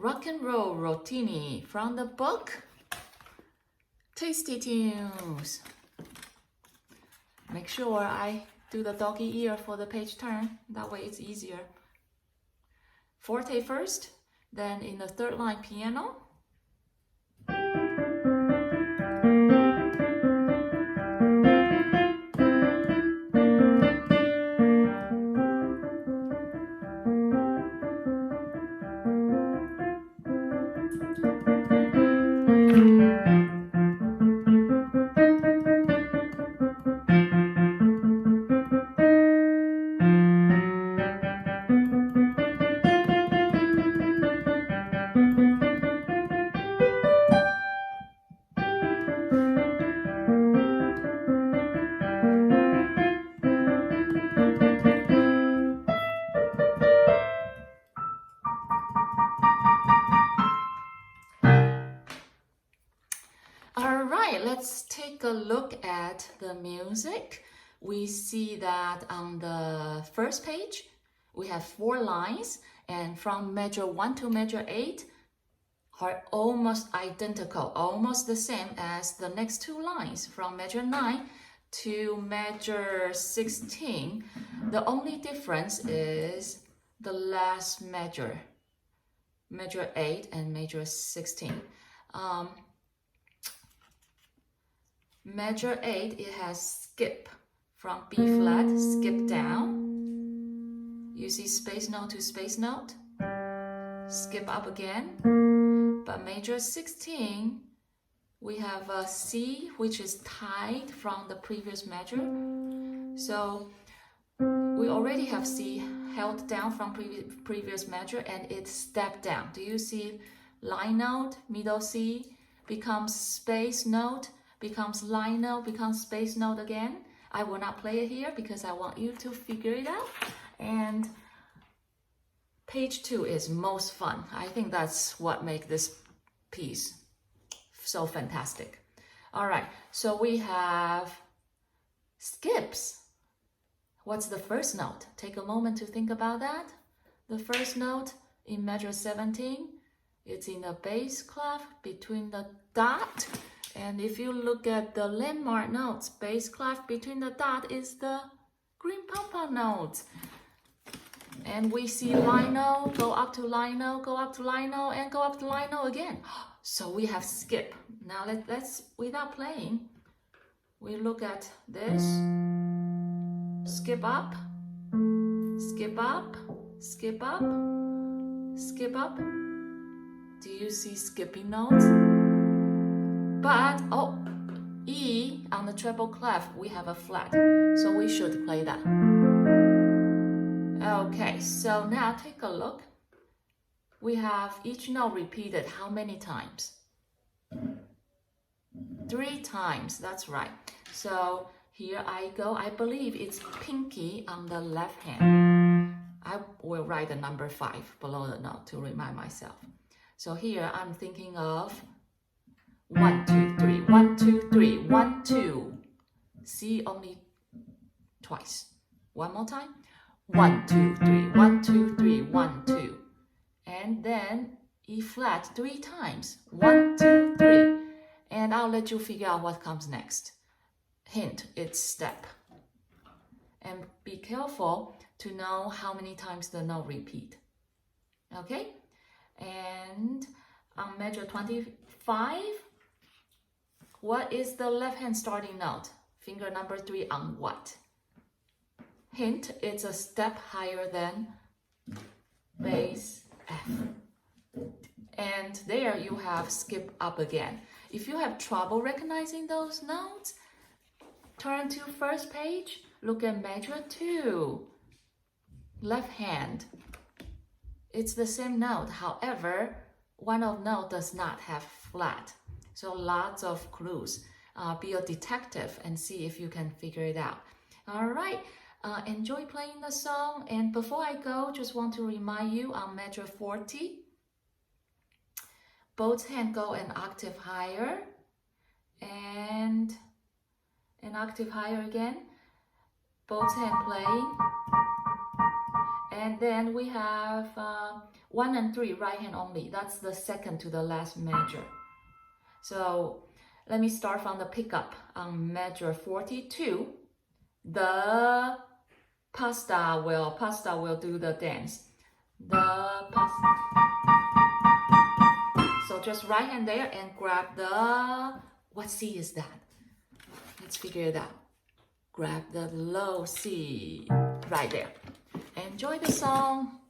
Rock and Roll Rotini from the book Tasty Tunes. Make sure I do the doggy ear for the page turn. That way it's easier. Forte first, then in the third line piano. Let's take a look at the music. We see that on the first page, we have 4 lines, and from measure 1 to measure 8 are almost identical, almost the same as the next 2 lines from measure 9 to measure 16. The only difference is the last measure, measure 8 and measure 16. Measure 8, it has skip from B flat, skip down. You see space note to space note, skip up again. But measure 16, we have a C, which is tied from the previous measure. So we already have C held down from previous measure, and it stepped down. Do you see line note, middle C, becomes space note, becomes line note, becomes space note again? I will not play it here because I want you to figure it out. And page 2 is most fun. I think that's what makes this piece so fantastic. All right, so we have skips. What's the first note? Take a moment to think about that. The first note in measure 17, it's in the bass clef between the dot. And if you look at the landmark notes, bass clef between the dot is the green pom-pom notes. And we see line note, go up to line note, go up to line note, and go up to line note again. So we have skip. Now let's without playing, we look at this. Skip up, skip up, skip up, skip up. Do you see skipping notes? But, E on the treble clef, we have a flat, so we should play that. Okay, so now take a look. We have each note repeated how many times? 3 times, that's right. So here I go. I believe it's pinky on the left hand. I will write the number 5 below the note to remind myself. So here I'm thinking of 1, 2, 3, 1, 2, 3, 1, 2. C only twice. One more time. 1, 2, 3, 1, 2, 3, 1, 2. And then E flat 3 times. 1, 2, 3. And I'll let you figure out what comes next. Hint, it's step. And be careful to know how many times the note repeat. Okay? And on measure 25, what is the left hand starting note? Finger number 3 on what? Hint, it's a step higher than bass F. And there you have skip up again. If you have trouble recognizing those notes, turn to first page, look at measure 2. Left hand. It's the same note, however, one of note does not have flat. So lots of clues. Be a detective and see if you can figure it out. All right, enjoy playing the song. And before I go, just want to remind you on measure 40, both hands go an octave higher and an octave higher again. Both hands playing. And then we have 1 and 3, right hand only. That's the second to the last measure. So let me start from the pickup on measure 42. The pasta will do the dance. The pasta. So just right hand there and grab the, what C is that? Let's figure it out. Grab the low C right there. Enjoy the song.